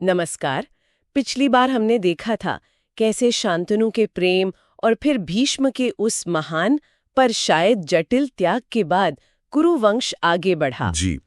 नमस्कार। पिछली बार हमने देखा था कैसे शांतनु के प्रेम और फिर भीष्म के उस महान पर शायद जटिल त्याग के बाद कुरु वंश आगे बढ़ा। जी,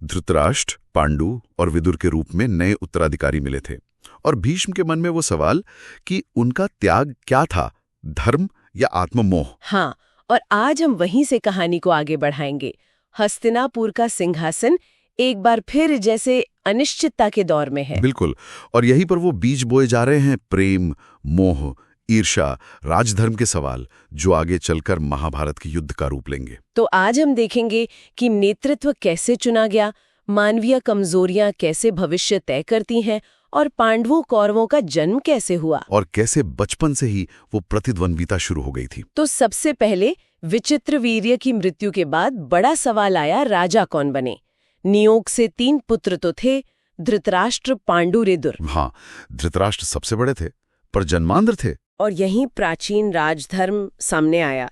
धृतराष्ट्र, पांडु और विदुर के रूप में नए उत्तराधिकारी मिले थे और भीष्म के मन में वो सवाल कि उनका त्याग क्या था, धर्म या आत्ममोह। हाँ, और आज हम वहीं से कहानी को आगे बढ़ाएंगे। हस्तिनापुर का सिंहासन एक बार फिर जैसे अनिश्चितता के दौर में है। बिल्कुल, और यहीं पर वो बीज बोए जा रहे हैं, प्रेम, मोह, ईर्ष्या, राजधर्म के सवाल, जो आगे चलकर महाभारत के युद्ध का रूप लेंगे। तो आज हम देखेंगे कि नेतृत्व कैसे चुना गया, मानवीय कमजोरियां कैसे भविष्य तय करती हैं और पांडवों कौरवों का जन्म कैसे हुआ और कैसे बचपन से ही वो प्रतिद्वंद्विता शुरू हो गई थी। तो सबसे पहले विचित्रवीर्य की मृत्यु के बाद बड़ा सवाल आया, राजा कौन बने। नियोग से 3 पुत्र तो थे, धृतराष्ट्र, पांडु, विदुर। हाँ, धृतराष्ट्र सबसे बड़े थे पर जन्मांध थे। और यहीं प्राचीन राजधर्म सामने आया।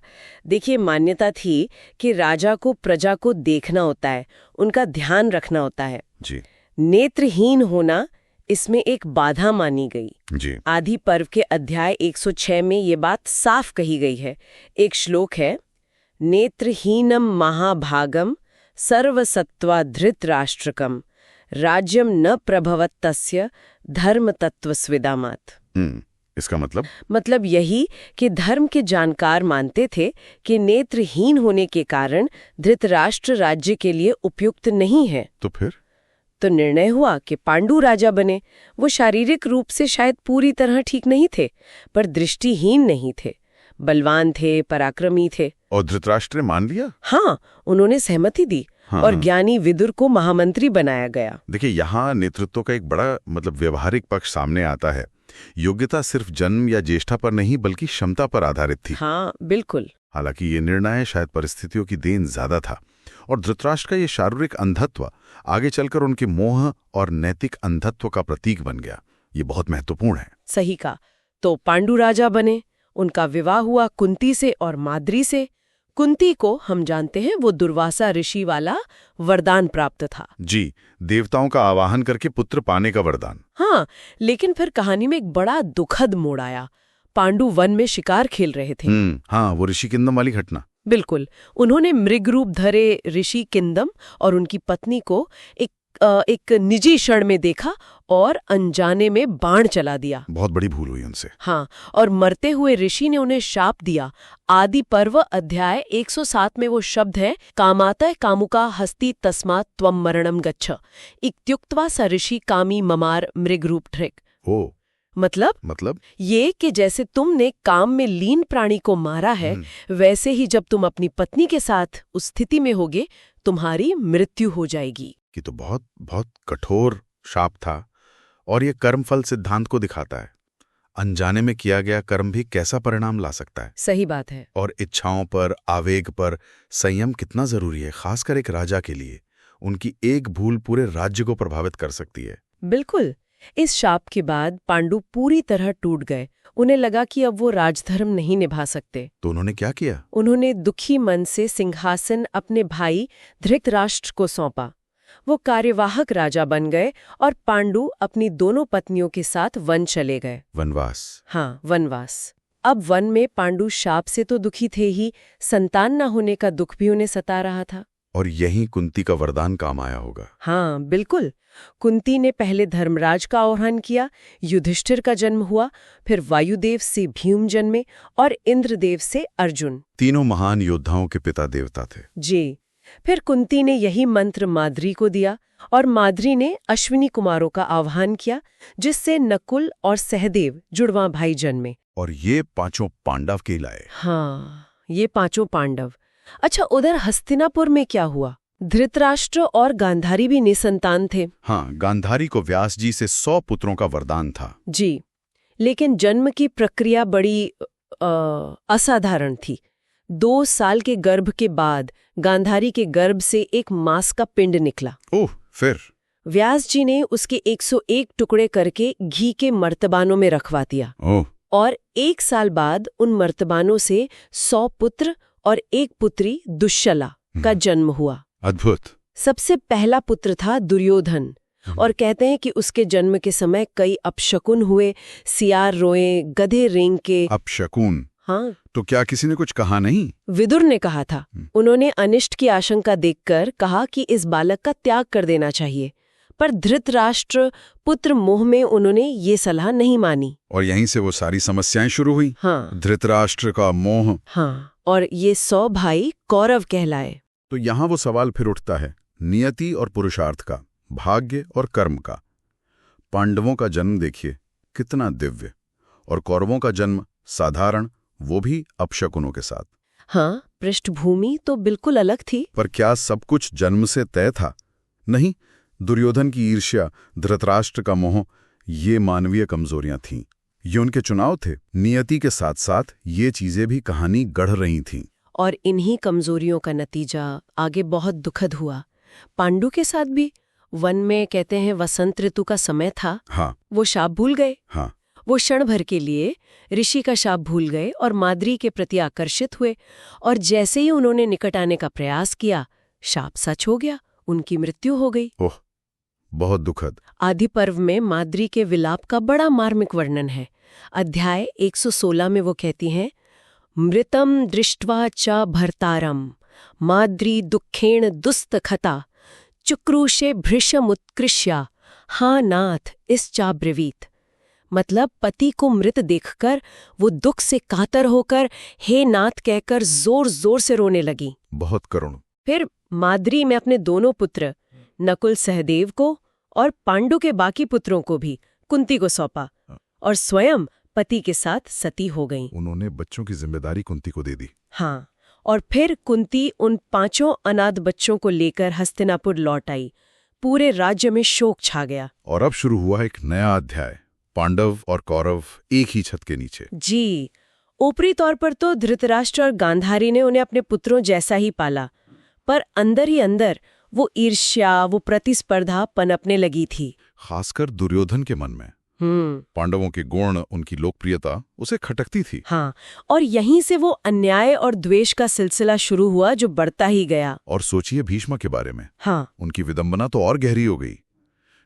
देखिए, मान्यता थी कि राजा को प्रजा को देखना होता है, उनका ध्यान रखना होता है। जी। नेत्रहीन होना इसमें एक बाधा मानी गई। जी। आदि पर्व के अध्याय 106 में ये बात साफ कही गई है। एक श्लोक है, नेत्रहीनम महाभागम सर्वसत्वा धृतराष्ट्रकम राज्यम न प्रभवत तस्य धर्म तत्वस्विदामात। इसका मतलब यही कि धर्म के जानकार मानते थे कि नेत्रहीन होने के कारण धृतराष्ट्र राज्य के लिए उपयुक्त नहीं है। तो फिर तो निर्णय हुआ कि पांडु राजा बने। वो शारीरिक रूप से शायद पूरी तरह ठीक नहीं थे, पर दृष्टिहीन नहीं थे, बलवान थे, पराक्रमी थे। और धृतराष्ट्र ने मान लिया। हाँ, उन्होंने सहमति दी। हाँ। और ज्ञानी विदुर को महामंत्री बनाया गया। देखिए, यहाँ नेतृत्व का एक बड़ा व्यवहारिक पक्ष सामने आता है। योग्यता सिर्फ जन्म या ज्येष्ठता पर नहीं बल्कि क्षमता पर आधारित थी। हाँ, बिल्कुल। हालांकि ये निर्णय शायद परिस्थितियों की देन ज्यादा था और धृतराष्ट्र का ये शारीरिक अंधत्व आगे चलकर उनके मोह और नैतिक अंधत्व का प्रतीक बन गया। ये बहुत महत्वपूर्ण है। सही कहा। तो पांडु राजा बने, उनका विवाह हुआ कुंती से और माद्री से। कुंती को हम जानते हैं वो दुर्वासा ऋषि वाला वरदान प्राप्त था। जी, देवताओं का आवाहन करके पुत्र पाने का वरदान। हाँ, लेकिन फिर कहानी में एक बड़ा दुखद मोड़ आया। पांडु वन में शिकार खेल रहे थे। हाँ, वो ऋषि किंदम वाली घटना। बिल्कुल। उन्होंने मृग रूप धरे ऋषि किंदम और उनकी पत्नी को एक निजी क्षण में देखा और अनजाने में बाण चला दिया। बहुत बड़ी भूल हुई उनसे। हाँ, और मरते हुए ऋषि ने उन्हें शाप दिया। आदि पर्व अध्याय 107 में वो शब्द है, कामातः कामुका हस्ति तस्मात् त्वं मरणं गच्छ इत्युक्त्वा स ऋषि कामी ममार मृग रूप ठृक। ओ, मतलब ये कि जैसे तुमने काम में लीन प्राणी को मारा है, वैसे ही जब तुम अपनी पत्नी के साथ उस स्थिति में होगे, तुम्हारी मृत्यु हो जाएगी। कि तो बहुत बहुत कठोर शाप था और ये कर्मफल सिद्धांत को दिखाता है। अनजाने में किया गया कर्म भी कैसा परिणाम ला सकता है। सही बात है। और इच्छाओं पर, आवेग पर संयम कितना जरूरी है, खासकर एक राजा के लिए। उनकी एक भूल पूरे राज्य को प्रभावित कर सकती है। बिल्कुल। इस शाप के बाद पांडु पूरी तरह टूट गए। उन्हें लगा कि अब वो राजधर्म नहीं निभा सकते। तो उन्होंने क्या किया? उन्होंने दुखी मन से सिंहासन अपने भाई धृतराष्ट्र को सौंपा। वो कार्यवाहक राजा बन गए और पांडु अपनी दोनों पत्नियों के साथ वन चले गए। वनवास। हाँ, वनवास। अब वन में पांडु शाप से तो दुखी थे ही, संतान न होने का दुख भी उन्हें सता रहा था। और यही कुंती का वरदान काम आया होगा। हाँ, बिल्कुल। कुंती ने पहले धर्मराज का आह्वान किया, युधिष्ठिर का जन्म हुआ, फिर वायुदेव से भीम जन्मे और इंद्रदेव से अर्जुन। तीनों महान योद्धाओं के पिता देवता थे। जी। फिर कुंती ने यही मंत्र माद्री को दिया और माद्री ने अश्विनी कुमारों का आह्वान किया, जिससे नकुल और सहदेव जुड़वा भाई जन्मे। और ये 5 पांडव कहलाए। हाँ, ये 5 पांडव। अच्छा, उधर हस्तिनापुर में क्या हुआ? धृतराष्ट्र और गांधारी भी निसंतान थे। हाँ, गांधारी को व्यास जी से 100 पुत्रों का वरदान था। जी, लेकिन जन्म की प्रक्रिया बड़ी असाधारण थी। 2 साल के गर्भ के बाद गांधारी के गर्भ से एक मांस का पिंड निकला। ओह, फिर व्यास जी ने उसके 101 टुकड़े करके घी के मर्तबानों में रखवा दिया। ओह। और 1 साल बाद उन मर्तबानों से 100 पुत्र और 1 पुत्री दुश्शला का जन्म हुआ। अद्भुत। सबसे पहला पुत्र था दुर्योधन, और कहते हैं कि उसके जन्म के समय कई अपशकुन हुए, सियार रोए, गधे रेंगे। अपशकुन? हाँ। तो क्या किसी ने कुछ कहा नहीं? विदुर ने कहा था। उन्होंने अनिष्ट की आशंका देखकर कहा कि इस बालक का त्याग कर देना चाहिए, पर धृतराष्ट्र पुत्र मोह में उन्होंने ये सलाह नहीं मानी। और यहीं से वो सारी समस्याएं शुरू हुई। हाँ। धृतराष्ट्र का मोह। हाँ, और ये 100 भाई कौरव कहलाए। तो यहाँ वो सवाल फिर उठता है, नियति और पुरुषार्थ का, भाग्य और कर्म का। पांडवों का जन्म देखिए कितना दिव्य, और कौरवों का जन्म साधारण, वो भी अपशकुनों के साथ। हाँ, पृष्ठभूमि तो बिल्कुल अलग थी। पर क्या सब कुछ जन्म से तय था? नहीं, दुर्योधन की ईर्ष्या, धृतराष्ट्र का मोह, ये मानवीय कमजोरियां थीं। ये उनके चुनाव थे। नियति के साथ साथ ये चीजें भी कहानी गढ़ रही थीं। और इन्हीं कमजोरियों का नतीजा आगे बहुत दुखद हुआ। पांडु के साथ भी वन में कहते हैं वसंत ऋतु का समय था। हाँ। वो शाप भूल गए। हाँ। वो क्षण भर के लिए ऋषि का शाप भूल गए और माद्री के प्रति आकर्षित हुए, और जैसे ही उन्होंने निकट आने का प्रयास किया, शाप सच हो गया, उनकी मृत्यु हो गई। ओह, बहुत दुखद। आदि पर्व में माद्री के विलाप का बड़ा मार्मिक वर्णन है। अध्याय 116 में वो कहती हैं, मृतम दृष्ट्वा च भर्तारम माद्री दुखेण दुस्तखता चुक्रूशे भृशमुत्कृष्या हा नाथ इस चाब्रवीत। मतलब पति को मृत देखकर वो दुख से कातर होकर हे नाथ कहकर जोर जोर से रोने लगी। बहुत करुण। फिर माद्री में अपने दोनों पुत्र नकुल सहदेव को और पांडु के बाकी पुत्रों को भी कुंती को सौंपा, और स्वयं पति के साथ सती हो गईं। उन्होंने बच्चों की जिम्मेदारी कुंती को दे दी। हाँ, और फिर कुंती उन 5 अनाथ बच्चों को लेकर हस्तिनापुर लौट आई। पूरे राज्य में शोक छा गया। और अब शुरू हुआ एक नया अध्याय, पांडव और कौरव एक ही छत के नीचे। जी, ऊपरी तौर पर तो धृतराष्ट्र और गांधारी ने उन्हें अपने पुत्रों जैसा ही पाला, पर अंदर ही अंदर वो ईर्ष्या, वो प्रतिस्पर्धा पनपने लगी थी, खासकर दुर्योधन के मन में। पांडवों के गुण, उनकी लोकप्रियता उसे खटकती थी। हाँ, और यहीं से वो अन्याय और द्वेष का सिलसिला शुरू हुआ जो बढ़ता ही गया। और सोचिए भीष्म के बारे में। हाँ, उनकी विडंबना तो और गहरी हो गई।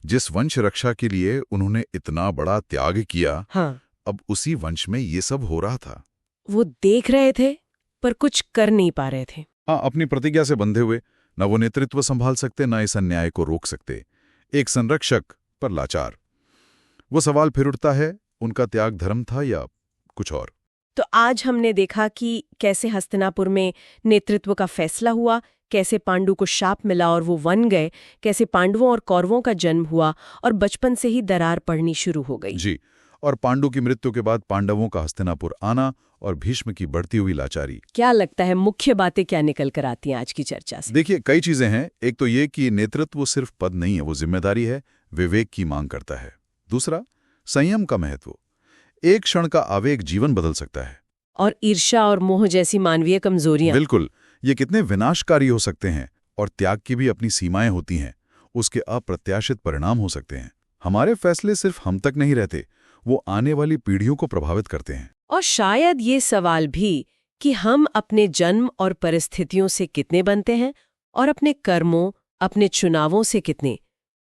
जिस वंश रक्षा के लिए उन्होंने इतना बड़ा त्याग किया, हाँ, अब उसी वंश में ये सब हो रहा था। वो देख रहे थे पर कुछ कर नहीं पा रहे थे। हाँ, अपनी प्रतिज्ञा से बंधे हुए, न वो नेतृत्व संभाल सकते, न इस अन्याय को रोक सकते। एक संरक्षक पर लाचार। वो सवाल फिर उठता है, उनका त्याग धर्म था या कुछ और? तो आज हमने देखा कि कैसे हस्तिनापुर में नेतृत्व का फैसला हुआ, कैसे पांडु को शाप मिला और वो वन गए, कैसे पांडवों और कौरवों का जन्म हुआ और बचपन से ही दरार पड़नी शुरू हो गई। जी, और पांडु की मृत्यु के बाद पांडवों का हस्तिनापुर आना और भीष्म की बढ़ती हुई लाचारी। क्या लगता है मुख्य बातें क्या निकल कर आती हैं आज की चर्चा से? देखिए, कई चीजें हैं। एक तो ये कि नेतृत्व सिर्फ पद नहीं है, वो जिम्मेदारी है, विवेक की मांग करता है। दूसरा, संयम का महत्व। एक क्षण का आवेग जीवन बदल सकता है। और ईर्ष्या और मोह जैसी मानवीय कमजोरियां। बिल्कुल, ये कितने विनाशकारी हो सकते हैं। और त्याग की भी अपनी सीमाएं होती हैं, उसके अप्रत्याशित परिणाम हो सकते हैं। हमारे फैसले सिर्फ हम तक नहीं रहते, वो आने वाली पीढ़ियों को प्रभावित करते हैं। और शायद ये सवाल भी कि हम अपने जन्म और परिस्थितियों से कितने बनते हैं और अपने कर्मों, अपने चुनावों से कितने,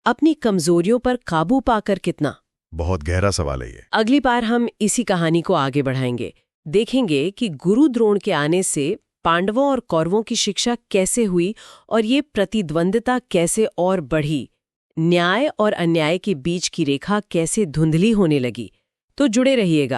अपनी कमजोरियों पर काबू पाकर कितना। बहुत गहरा सवाल है ये। अगली बार हम इसी कहानी को आगे बढ़ाएंगे, देखेंगे कि गुरु द्रोण के आने से पांडवों और कौरवों की शिक्षा कैसे हुई और ये प्रतिद्वंदिता कैसे और बढ़ी, न्याय और अन्याय के बीच की रेखा कैसे धुंधली होने लगी। तो जुड़े रहिएगा।